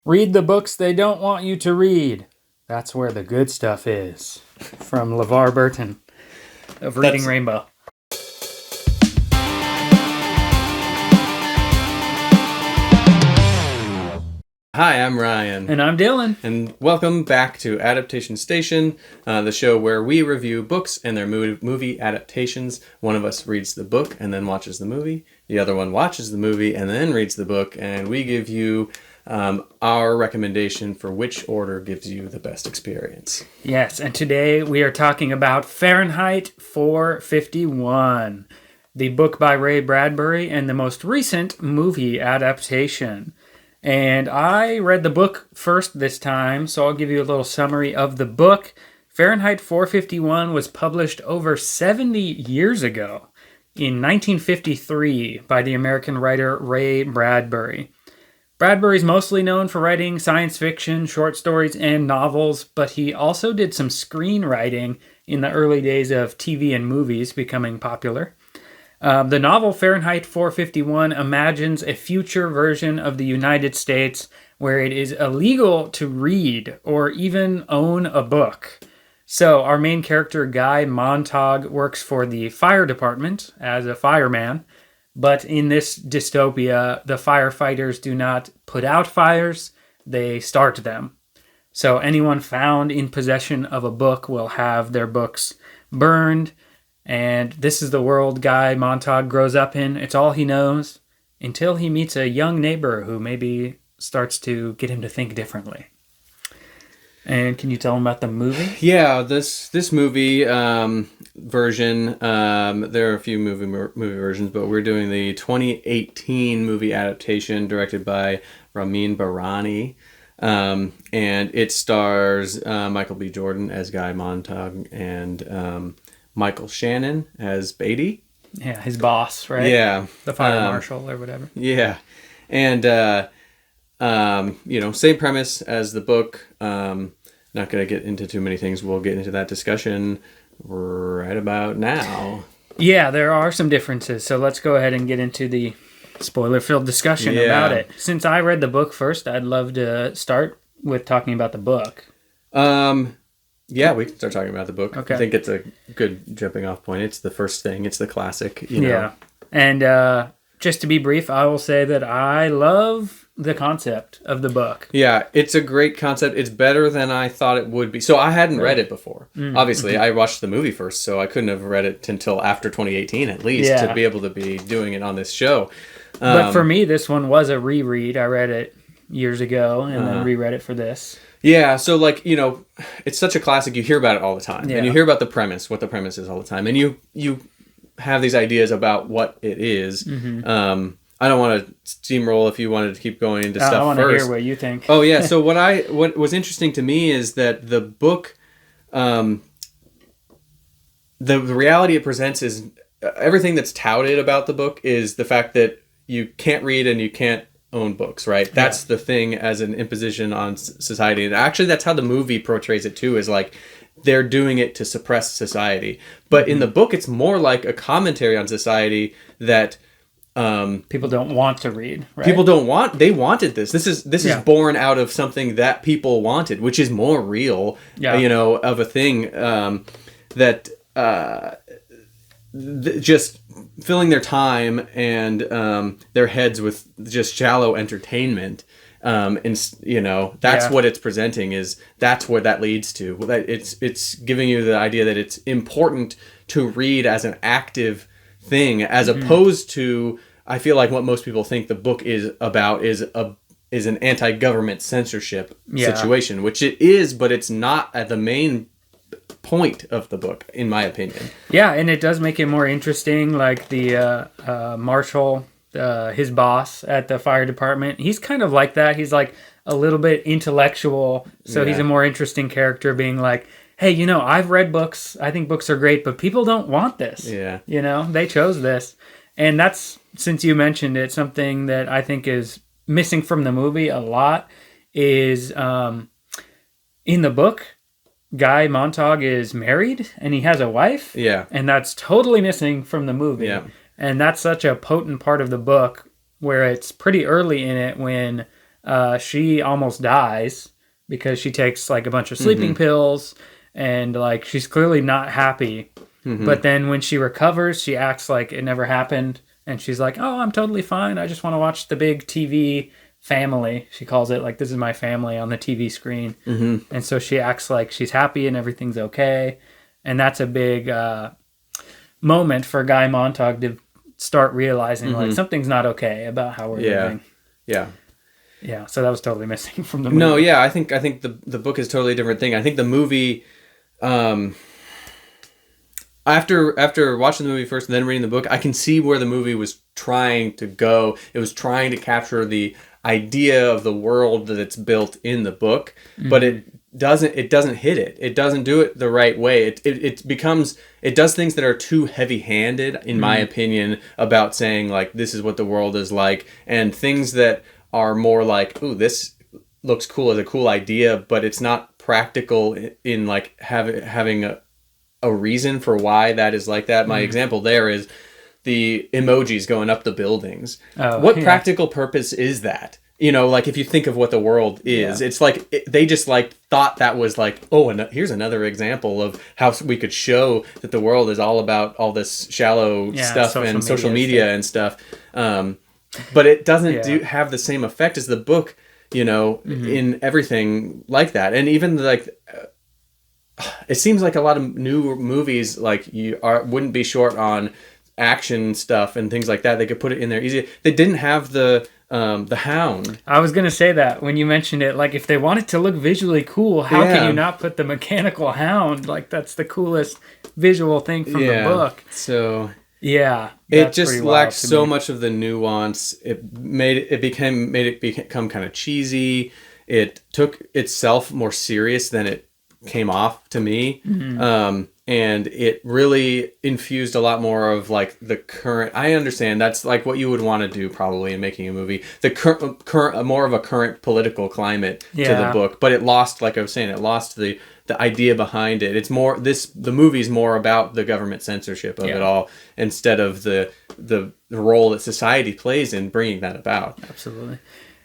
Read the books they don't want you to read. That's where the good stuff is. From LeVar Burton of Reading Rainbow. Hi, I'm Ryan. And I'm Dillon. And welcome back to Adaptation Station, the show where we review books and their movie adaptations. One of us reads the book and then watches the movie. The other one watches the movie and then reads the book. And we give you our recommendation for which order gives you the best experience. Yes, and today we are talking about Fahrenheit 451, the book by Ray Bradbury and the most recent movie adaptation. And I read the book first this time, so I'll give you a little summary of the book. Fahrenheit 451 was published over 70 years ago in 1953 by the American writer Ray Bradbury. Bradbury's mostly known for writing science fiction, short stories, and novels, but he also did some screenwriting in the early days of TV and movies becoming popular. The novel Fahrenheit 451 imagines a future version of the United States where it is illegal to read or even own a book. So our main character, Guy Montag, works for the fire department as a fireman. But in this dystopia, the firefighters do not put out fires, they start them. So anyone found in possession of a book will have their books burned. And this is the world Guy Montag grows up in. It's all he knows until he meets a young neighbor who are starts to get him to think differently. And can you tell him about the movie? Yeah, this movie version, there are a few movie versions, but we're doing the 2018 movie adaptation directed by Ramin Bahrani. And it stars Michael B. Jordan as Guy Montag and Michael Shannon as Beatty. Yeah, his boss, right? Yeah. The fire marshal or whatever. Yeah. And, same premise as the book. Not going to get into too many things. We'll get into that discussion right about now. Yeah, there are some differences. So let's go ahead and get into the spoiler-filled discussion about it. Since I read the book first, I'd love to start with talking about the book. Yeah, we can start talking about the book. Okay. I think it's a good jumping off point. It's the first thing. It's the classic, you know. Yeah. And just to be brief, I will say that I love the concept of the book. Yeah, it's a great concept. It's better than I thought it would be. So I hadn't read it before. Mm-hmm. Obviously, I watched the movie first, so I couldn't have read it until after 2018 at least to be able to be doing it on this show. But for me, this one was a reread. I read it years ago and then reread it for this. Yeah, so it's such a classic. You hear about it all the time. And you hear about what the premise is all the time. And you have these ideas about what it is. Mm-hmm. I don't want to steamroll if you wanted to keep going into stuff first. I want to hear what you think. Oh, yeah. So what was interesting to me is that the book, the reality it presents is everything that's touted about the book is the fact that you can't read and you can't own books, right? That's the thing as an imposition on society. And actually, that's how the movie portrays it too, is like they're doing it to suppress society. But in the book, it's more like a commentary on society that people don't want to read, right? They wanted this. This is born out of something that people wanted, which is more real, of a thing that just filling their time and their heads with just shallow entertainment. That's what it's presenting that's what that leads to. It's giving you the idea that it's important to read as an active thing, as opposed to, I feel like what most people think the book is about is an anti-government censorship situation, which it is, but it's not at the main point of the book, in my opinion. Yeah, and it does make it more interesting. Like the marshal, his boss at the fire department, he's kind of like that. He's like a little bit intellectual, so he's a more interesting character, being like, hey, I've read books. I think books are great, but people don't want this. Yeah. They chose this. And that's, since you mentioned it, something that I think is missing from the movie a lot is in the book, Guy Montag is married and he has a wife. Yeah. And that's totally missing from the movie. Yeah. And that's such a potent part of the book where it's pretty early in it when she almost dies because she takes like a bunch of sleeping pills, and like she's clearly not happy. But then when she recovers, she acts like it never happened, and she's like, "Oh, I'm totally fine. I just want to watch the big TV family." She calls it like, "This is my family" on the TV screen. And so she acts like she's happy and everything's okay. And that's a big moment for Guy Montag to start realizing like something's not okay about how we're living. Yeah, so that was totally missing from the movie. No, yeah, I think the book is a totally different thing. I think the movie, after watching the movie first and then reading the book, I can see where the movie was trying to go. It was trying to capture the idea of the world that it's built in the book, but it doesn't hit it. It doesn't do it the right way. It does things that are too heavy-handed, in my opinion, about saying like this is what the world is like, and things that are more like, ooh, this looks cool as a cool idea, but it's not practical in like having a reason for why that is like that. My example there is the emojis going up the buildings. What practical purpose is that? You know, like if you think of what the world is, it's like they just like thought that was like, oh, and here's another example of how we could show that the world is all about all this shallow stuff and social media and stuff. But it doesn't have the same effect as the book, you know, in everything like that. And even like, it seems like a lot of new movies like wouldn't be short on action stuff and things like that. They could put it in there easy. They didn't have the hound. I was gonna say that when you mentioned it. Like, if they want it to look visually cool, how can you not put the mechanical hound? Like, that's the coolest visual thing from the book. So yeah, it just lacked so much of the nuance. It made it become kind of cheesy. It took itself more serious than it came off to me. And it really infused a lot more of like the current. I understand that's like what you would want to do probably in making a movie. The current more of a current political climate to the book, but it lost, like I was saying, it lost the idea behind it. It's more the movie's more about the government censorship of it all instead of the role that society plays in bringing that about. Absolutely.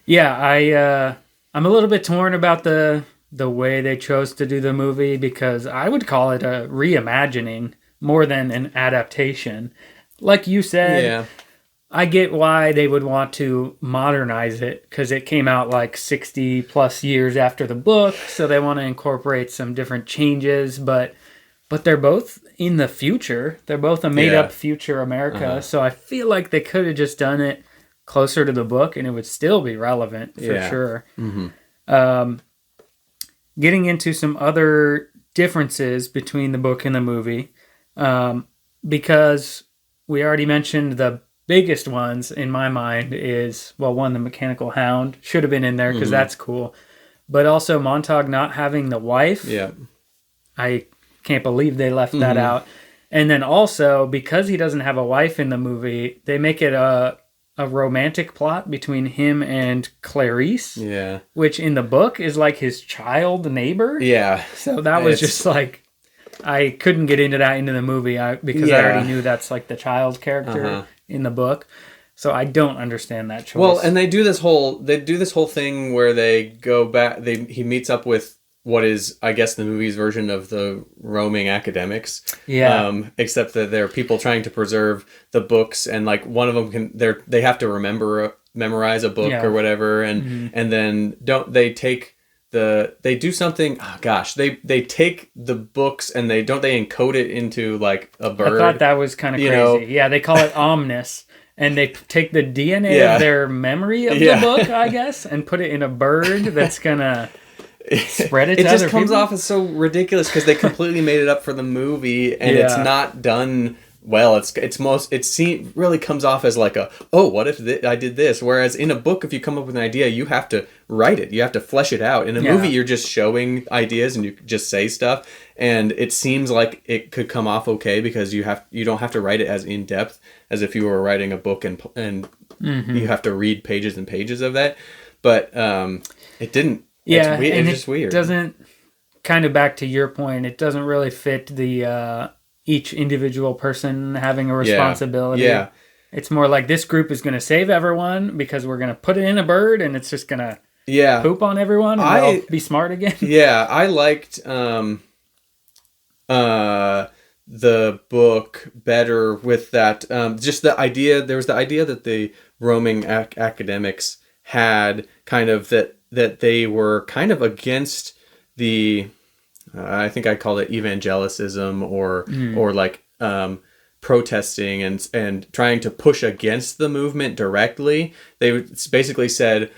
Yeah, I'm a little bit torn about the way they chose to do the movie, because I would call it a reimagining more than an adaptation. Like you said, I get why they would want to modernize it, because it came out like 60 plus years after the book, so they want to incorporate some different changes, but they're both in the future. They're both a made-up future America, so I feel like they could have just done it closer to the book, and it would still be relevant for sure. Getting into some other differences between the book and the movie, because we already mentioned the biggest ones in my mind is, well, one, the mechanical hound should have been in there because that's cool, but also Montag not having the wife. I can't believe they left that out. And then also, because he doesn't have a wife in the movie, they make it a romantic plot between him and Clarice, which in the book is like his child neighbor. So that was just like, I couldn't get into that into the movie because I already knew that's like the child character in the book. So I don't understand that choice. Well, and they do this whole thing where they go back. He meets up with what is, I guess, the movie's version of the roaming academics. Except that there are people trying to preserve the books, and like one of them they have to memorize a book or whatever, and then they do something. Oh gosh, they take the books and they encode it into like a bird. I thought that was kind of crazy. Yeah, they call it Omnis. And they take the DNA of their memory of the book, I guess, and put it in a bird that's gonna spread it to other just comes people. off as so ridiculous because they completely made it up for the movie, and it's not done well. It really comes off as like what if I did this? Whereas in a book, if you come up with an idea, you have to write it. You have to flesh it out. In a movie, you're just showing ideas and you just say stuff, and it seems like it could come off okay because you don't have to write it as in depth as if you were writing a book and you have to read pages and pages of that. But it didn't. Yeah, it's just weird. It doesn't, kind of back to your point, it doesn't really fit the each individual person having a responsibility. Yeah. It's more like this group is going to save everyone because we're going to put it in a bird and it's just going to Yeah. poop on everyone and they'll be smart again. Yeah, I liked the book better with that. Just the idea, there was the idea that the roaming academics had kind of that they were kind of against the, I think I called it evangelicism or like protesting and trying to push against the movement directly. They basically said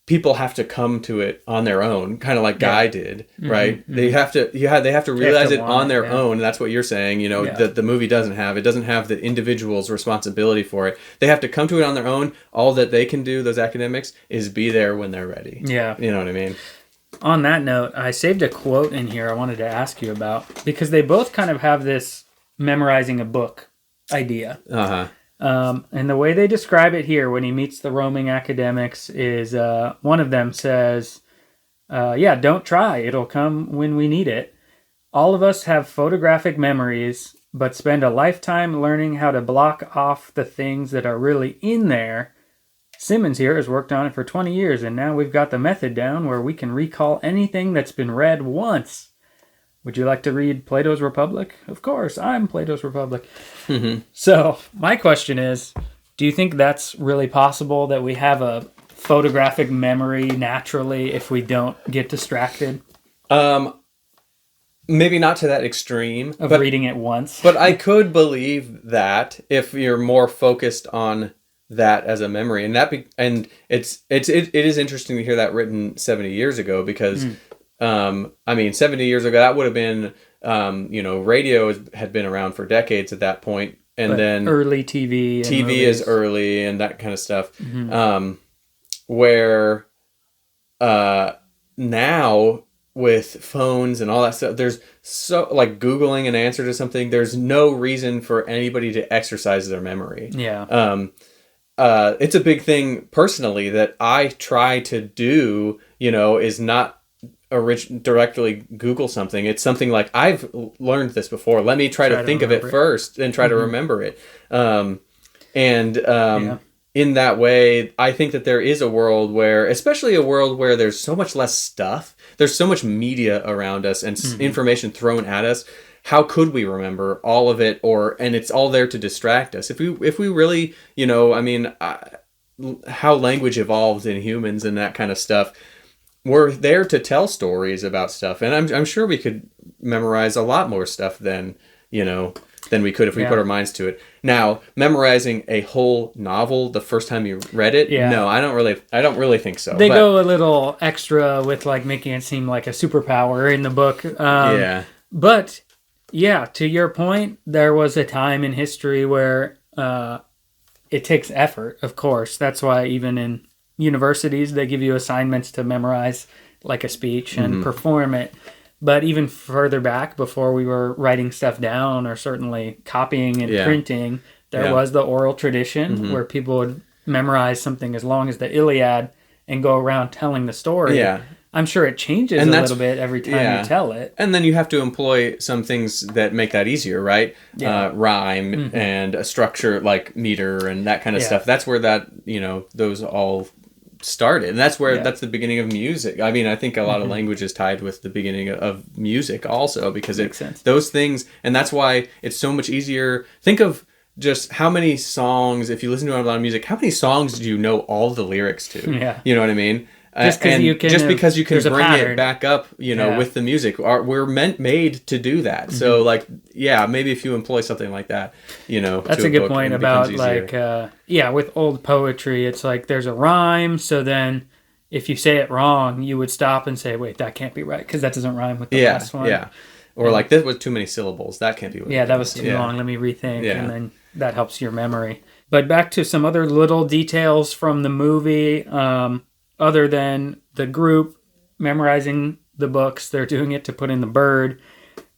people have to come to it on their own, kind of like Guy did, right? They have to realize it on their own. And that's what you're saying, that the movie doesn't have. It doesn't have the individual's responsibility for it. They have to come to it on their own. All that they can do, those academics, is be there when they're ready. Yeah. You know what I mean? On that note, I saved a quote in here I wanted to ask you about, because they both kind of have this memorizing a book idea. And the way they describe it here when he meets the roaming academics is one of them says, don't try. It'll come when we need it. All of us have photographic memories, but spend a lifetime learning how to block off the things that are really in there. Simmons here has worked on it for 20 years, and now we've got the method down where we can recall anything that's been read once. Would you like to read Plato's Republic? Of course, I'm Plato's Republic. So, my question is, do you think that's really possible that we have a photographic memory naturally if we don't get distracted? Maybe not to that extreme. Of reading it once. But I could believe that if you're more focused on that as a memory. And it is interesting to hear that written 70 years ago because... 70 years ago, that would have been, radio had been around for decades at that point. And then early TV. TV is early and that kind of stuff. Where now with phones and all that stuff, there's so like Googling an answer to something, there's no reason for anybody to exercise their memory. Yeah. It's a big thing personally that I try to do, is not directly Google something. It's something like, I've learned this before. Let me try to think of it first and try to remember it. In that way, I think that there is a world where, especially a world where there's so much less stuff, there's so much media around us and information thrown at us. How could we remember all of it? And it's all there to distract us. If we really, how language evolved in humans and that kind of stuff, we're there to tell stories about stuff, and I'm sure we could memorize a lot more stuff than we could if we put our minds to it. Now, memorizing a whole novel the first time you read it, no, I don't really think so. They go a little extra with like making it seem like a superpower in the book. But to your point, there was a time in history where it takes effort. Of course, that's why even in universities, they give you assignments to memorize like a speech and perform it. But even further back, before we were writing stuff down or certainly copying and printing, there was the oral tradition where people would memorize something as long as the Iliad and go around telling the story. Yeah. I'm sure it changes a little bit every time you tell it. And then you have to employ some things that make that easier, right? Rhyme and a structure like meter and that kind of stuff. That's where those all started, and that's the beginning of music. I mean, I think a lot of language is tied with the beginning of music also, because those things, and that's why it's so much easier. Think of just how many songs, if you listen to a lot of music, how many songs do you know all the lyrics to? You know what I mean? Just because you can bring it back up, with the music. We're made to do that. So, maybe if you employ something like that, That's a good point about, with old poetry, it's like there's a rhyme, so then if you say it wrong, you would stop and say, wait, that can't be right, because that doesn't rhyme with the last one. Yeah, or this was too many syllables. That can't be what that was too long. Let me rethink, and then that helps your memory. But back to some other little details from the movie. Other than the group memorizing the books, they're doing it to put in the bird.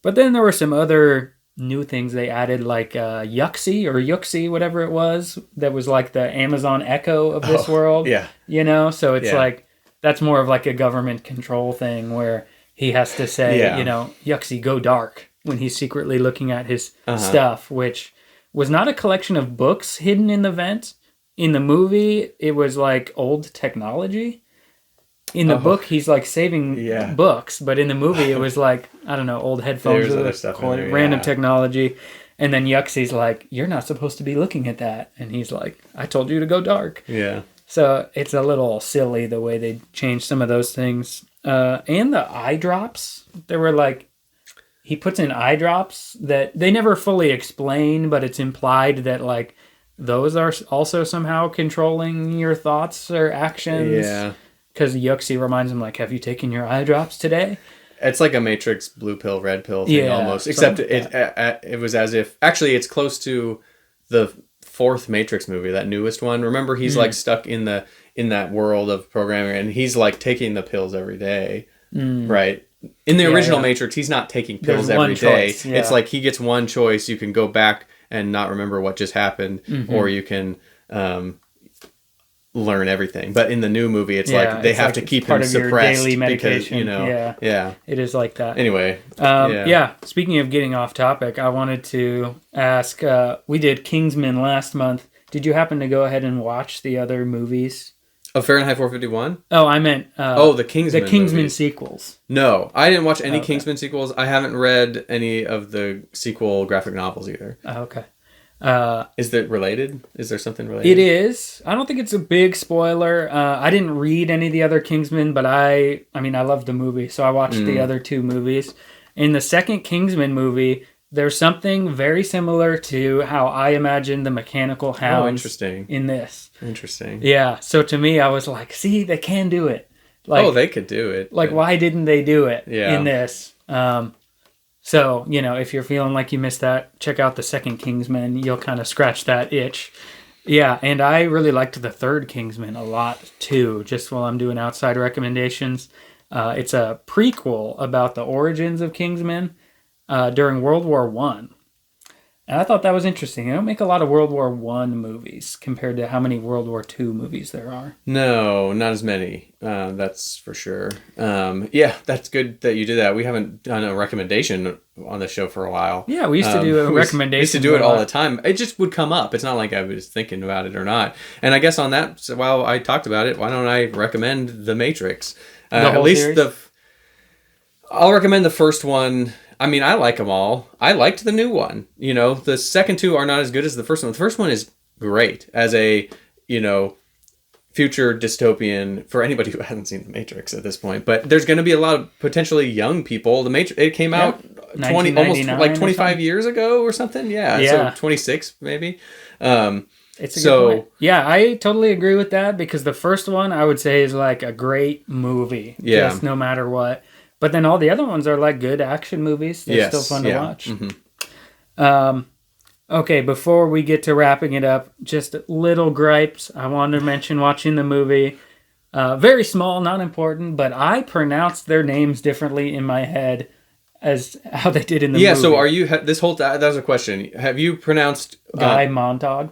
But then there were some other new things they added, like Yuxi, whatever it was, that was like the Amazon Echo of this world. Yeah. So it's like, that's more of like a government control thing where he has to say, Yuxi, go dark, when he's secretly looking at his stuff, which was not a collection of books hidden in the vent. In the movie, it was like old technology. in the book he's like saving Yeah. books, but in the movie it was like, I don't know, old headphones There's with other stuff in there, random yeah. technology. And then Yuxie's like, you're not supposed to be looking at that. And he's like, I told you to go dark. Yeah. So it's a little silly the way they changed some of those things. And the eye drops, there were like, he puts in eye drops that they never fully explain, but it's implied that like those are also somehow controlling your thoughts or actions. Yeah. Because Yuxie reminds him like, have you taken your eye drops today? It's like a Matrix blue pill, red pill thing almost. Except it was as if... Actually, it's close to the fourth Matrix movie, that newest one. Remember, he's like stuck in that world of programming, and he's like taking the pills every day, right? In the original Matrix, he's not taking pills every day. Choice, yeah. It's like he gets one choice. You can go back and not remember what just happened, or you can... learn everything, but in the new movie it's like they have to keep him suppressed because it is like that. Anyway, speaking of getting off topic, I wanted to ask, we did Kingsman last month. Did you happen to go ahead and watch the other movies? Of Fahrenheit 451? Oh, I meant the Kingsman movies. Sequels. No, I didn't watch any Kingsman sequels. I haven't read any of the sequel graphic novels either. Okay. Is that related? Is there something related? It is. I don't think it's a big spoiler. I didn't read any of the other Kingsman, but I loved the movie, so I watched the other two movies. In the second Kingsman movie, there's something very similar to how I imagined the mechanical hounds in this. Interesting. Yeah, so to me, I was like, see, they can do it. Like, they could do it. Like, why didn't they do it Yeah. in this? So, if you're feeling like you missed that, check out the second Kingsman. You'll kind of scratch that itch. Yeah, and I really liked the third Kingsman a lot, too, just while I'm doing outside recommendations. It's a prequel about the origins of Kingsman during World War One. And I thought that was interesting. They don't make a lot of World War One movies compared to how many World War Two movies there are. No, not as many. That's for sure. That's good that you did that. We haven't done a recommendation on the show for a while. Yeah, we used to do a recommendation. We used to do it all the time. It just would come up. It's not like I was thinking about it or not. And I guess on that, so while I talked about it, why don't I recommend The Matrix? At least I'll recommend the first one. I mean, I like them all. I liked the new one. The second two are not as good as the first one. The first one is great as a, future dystopian for anybody who hasn't seen The Matrix at this point. But there's going to be a lot of potentially young people. The Matrix, it came out 25 years ago or something. Yeah. So 26 maybe. It's a good point. Yeah, I totally agree with that because the first one I would say is like a great movie. Yeah. Just no matter what. But then all the other ones are like good action movies. They're still fun to watch. Mm-hmm. Okay, before we get to wrapping it up, just little gripes. I wanted to mention watching the movie. Very small, not important, but I pronounced their names differently in my head as how they did in the movie. Yeah, so are you... that was a question. Have you pronounced... Guy Montag?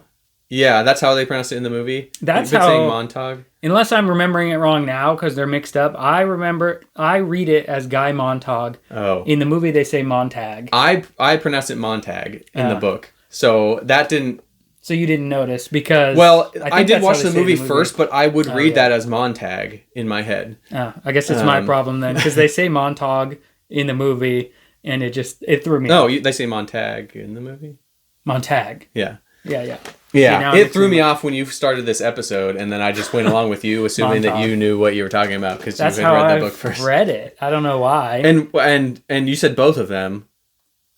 Yeah, that's how they pronounced it in the movie? That's You've been how... saying Montag? Unless I'm remembering it wrong now because they're mixed up. I read it as Guy Montag. Oh. In the movie, they say Montag. I pronounced it Montag in the book. So that didn't... So you didn't notice because... Well, I did watch the movie first, but I would read that as Montag in my head. I guess it's my problem then because they say Montag in the movie and it threw me off. off. No, they say Montag in the movie? Montag. Yeah. Yeah. Yeah, it threw me off when you stared this episode, and then I just went along with you, assuming that you knew what you were talking about because you had read the book first. Read it. I don't know why. And you said both of them.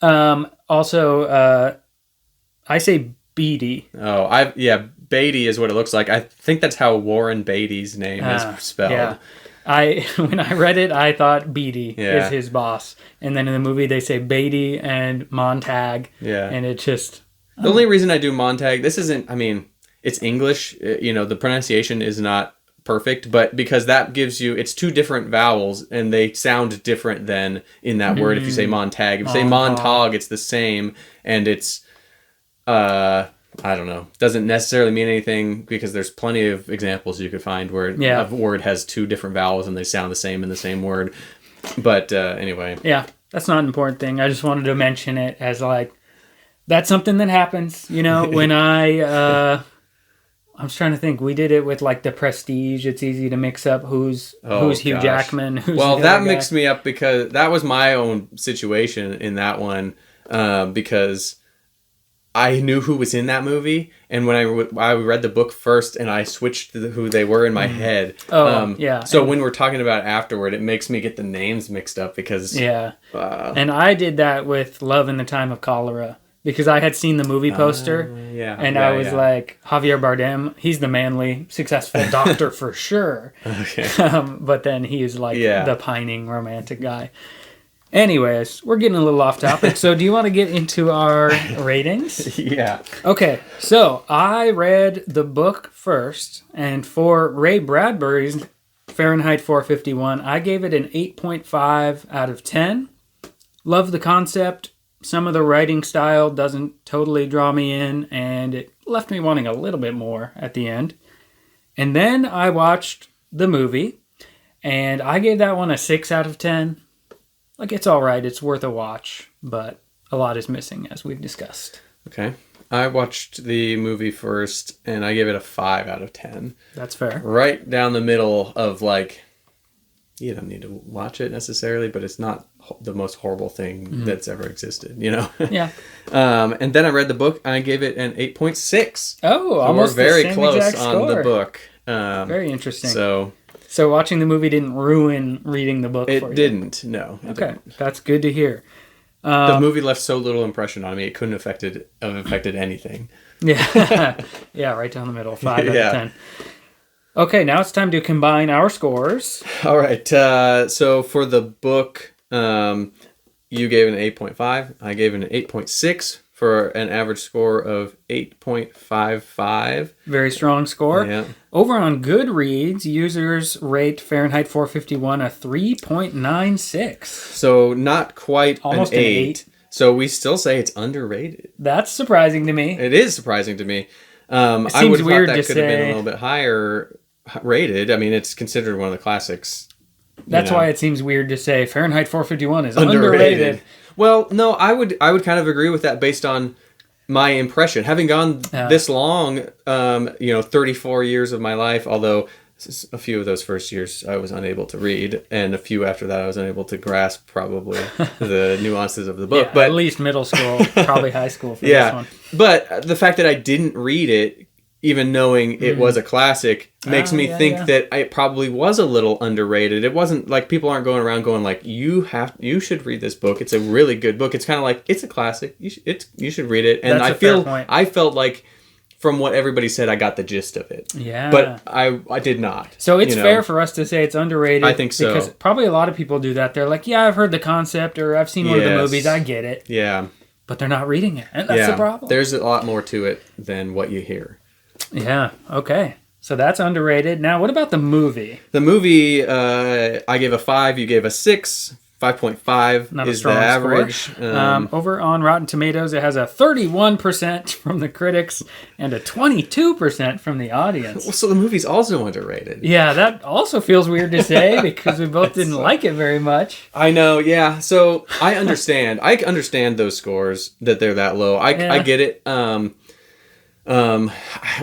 Also, I say Beatty. Oh, Beatty is what it looks like. I think that's how Warren Beatty's name is spelled. Yeah. When I read it, I thought Beatty is his boss, and then in the movie they say Beatty and Montag. Yeah, and it just. The only reason I do Montag, this isn't, it's English, the pronunciation is not perfect, but because that gives you, it's two different vowels and they sound different than in that word if you say Montag. If you say Montag, it's the same and it's, I don't know, doesn't necessarily mean anything because there's plenty of examples you could find where a word has two different vowels and they sound the same in the same word. But anyway. Yeah, that's not an important thing. I just wanted to mention it as like, that's something that happens, when I I'm just trying to think. We did it with like the Prestige. It's easy to mix up who's Hugh gosh. Jackman. Who's well, the that other guy. mixed me up because that was my own situation in that one, because I knew who was in that movie, and when I read the book first, and I switched who they were in my head. Yeah. So when we're talking about it afterward, it makes me get the names mixed up because and I did that with Love in the Time of Cholera because I had seen the movie poster, and I was like, Javier Bardem, he's the manly, successful doctor for sure. Okay. But then he's like the pining romantic guy. Anyways, we're getting a little off topic. So do you want to get into our ratings? Yeah. Okay, so I read the book first, and for Ray Bradbury's Fahrenheit 451, I gave it an 8.5 out of 10. Love the concept. Some of the writing style doesn't totally draw me in, and it left me wanting a little bit more at the end. And then I watched the movie, and I gave that one a 6 out of 10. Like, it's all right. It's worth a watch, but a lot is missing, as we've discussed. Okay. I watched the movie first, and I gave it a 5 out of 10. That's fair. Right down the middle of, like, you don't need to watch it necessarily, but it's not the most horrible thing that's ever existed, you know? Yeah. And then I read the book, and I gave it an 8.6. Oh, so almost we're very the same close exact on score. the book. Very interesting. So watching the movie didn't ruin reading the book for you? It didn't, no. Okay, that's good to hear. The movie left so little impression on me, it couldn't have affected anything. Yeah, yeah, right down the middle, 5 out of 10. Okay, now it's time to combine our scores. All right, so for the book, you gave it an 8.5. I gave it an 8.6 for an average score of 8.55. Very strong score. Yeah. Over on Goodreads, users rate Fahrenheit 451 a 3.96. So not quite almost an 8. So we still say it's underrated. That's surprising to me. It is surprising to me. I would have thought that could have been a little bit higher rated. I mean, it's considered one of the classics. That's why it seems weird to say Fahrenheit 451 is underrated. Well, no, I would kind of agree with that based on my impression. Having gone this long, 34 years of my life, although a few of those first years I was unable to read, and a few after that I was unable to grasp probably the nuances of the book. Yeah, but at least middle school, probably high school for this one. But the fact that I didn't read it, even knowing it was a classic, makes me think that it probably was a little underrated. It wasn't like people aren't going around going like, you should read this book. It's a really good book. It's kind of like, it's a classic. You should read it. And That's a fair point. I felt like from what everybody said, I got the gist of it. Yeah. But I did not. So it's fair for us to say it's underrated. I think so. Because probably a lot of people do that. They're like, yeah, I've heard the concept or I've seen one of the movies. I get it. Yeah. But they're not reading it. And that's the problem. There's a lot more to it than what you hear. Yeah. Okay. So that's underrated. Now, what about the movie? The movie, I gave a 5. You gave a 6. 5.5 is the average. Over on Rotten Tomatoes, it has a 31% from the critics and a 22% from the audience. Well, so the movie's also underrated. Yeah, that also feels weird to say because we both didn't like it very much. I know, yeah. So I understand. I understand those scores, that they're that low. I get it.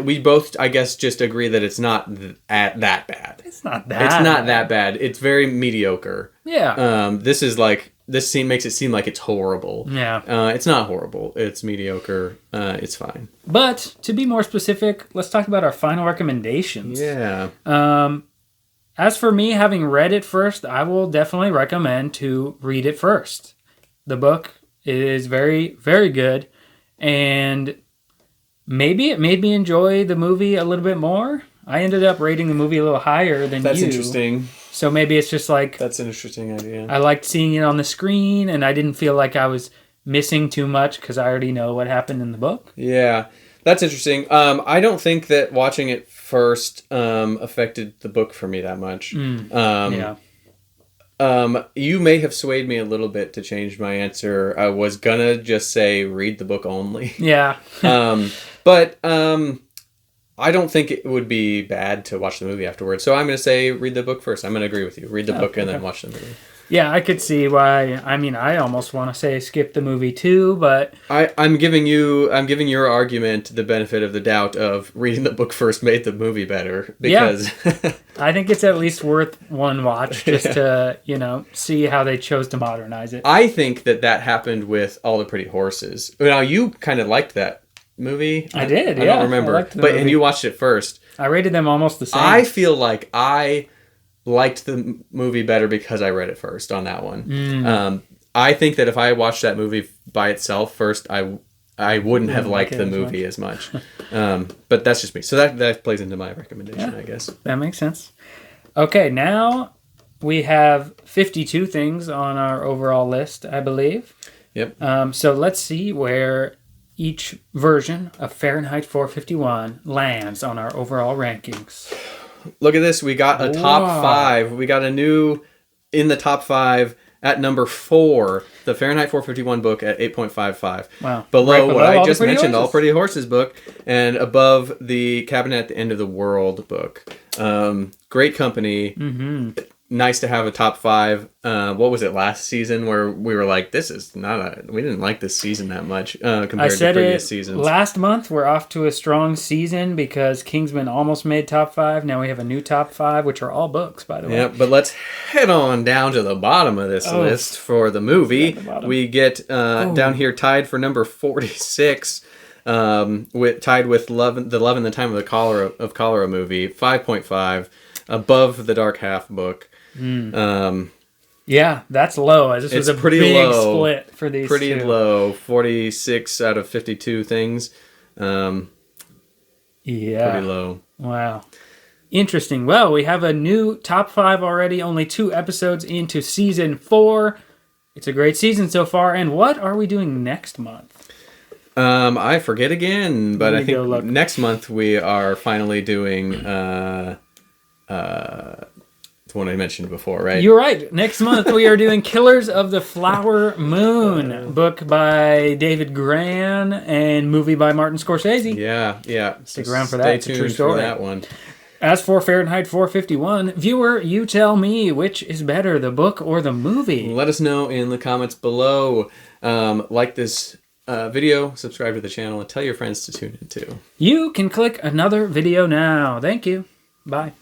We both, I guess, just agree that it's not that bad. It's not that. It's not that bad. It's very mediocre. Yeah. This scene makes it seem like it's horrible. Yeah. It's not horrible. It's mediocre. It's fine. But to be more specific, let's talk about our final recommendations. Yeah. As for me, having read it first, I will definitely recommend to read it first. The book is very, very good, and maybe it made me enjoy the movie a little bit more. I ended up rating the movie a little higher than you. That's interesting. So maybe it's just like... That's an interesting idea. I liked seeing it on the screen, and I didn't feel like I was missing too much because I already know what happened in the book. Yeah, that's interesting. I don't think that watching it first affected the book for me that much. Yeah. You may have swayed me a little bit to change my answer. I was gonna just say read the book only. Yeah. But I don't think it would be bad to watch the movie afterwards. So I'm going to say read the book first. I'm going to agree with you. Read the book and then watch the movie. Yeah, I could see why. I mean, I almost want to say skip the movie too, but I'm giving your argument the benefit of the doubt of reading the book first made the movie better because I think it's at least worth one watch just to, see how they chose to modernize it. I think that happened with All the Pretty Horses. Now you kind of liked that movie. I did. I don't remember, and you watched it first. I rated them almost the same. I feel like I liked the movie better because I read it first on that one. I think that if I watched that movie by itself first, I wouldn't have liked the movie as much. But that's just me. So that plays into my recommendation, I guess. That makes sense. Okay, now we have 52 things on our overall list, I believe. Yep. So let's see where each version of Fahrenheit 451 lands on our overall rankings. Look at this. We got a top 5. We got a new in the top 5 at number 4. The Fahrenheit 451 book at 8.55. Wow. Below what I just mentioned, All Pretty Horses book, and above the Cabin at the End of the World book. Great company. Mm-hmm. Nice to have a top 5. What was it last season where we were like, this is we didn't like this season that much compared to previous seasons. Last month we're off to a strong season because Kingsman almost made top 5. Now we have a new top 5, which are all books, by the way. Yeah, but let's head on down to the bottom of this list for the movie. We get down here tied for number 46. Tied with the Love and the Time of Cholera movie, 5.5, above the Dark Half book. Yeah, that's low. This was a pretty big low. split for these pretty two. Low. 46 out of 52 things. Yeah. Pretty low. Wow. Interesting. Well, we have a new top 5 already, only 2 episodes into season 4. It's a great season so far. And what are we doing next month? I forget again, but I think next month we are finally doing the one I mentioned before, right? You're right. Next month we are doing Killers of the Flower Moon, book by David Gran and movie by Martin Scorsese. Yeah. Stick around for that. It's a true story. For that one. As for Fahrenheit 451, viewer, you tell me which is better, the book or the movie? Let us know in the comments below. Like this video, subscribe to the channel, and tell your friends to tune in too. You can click another video now. Thank you. Bye.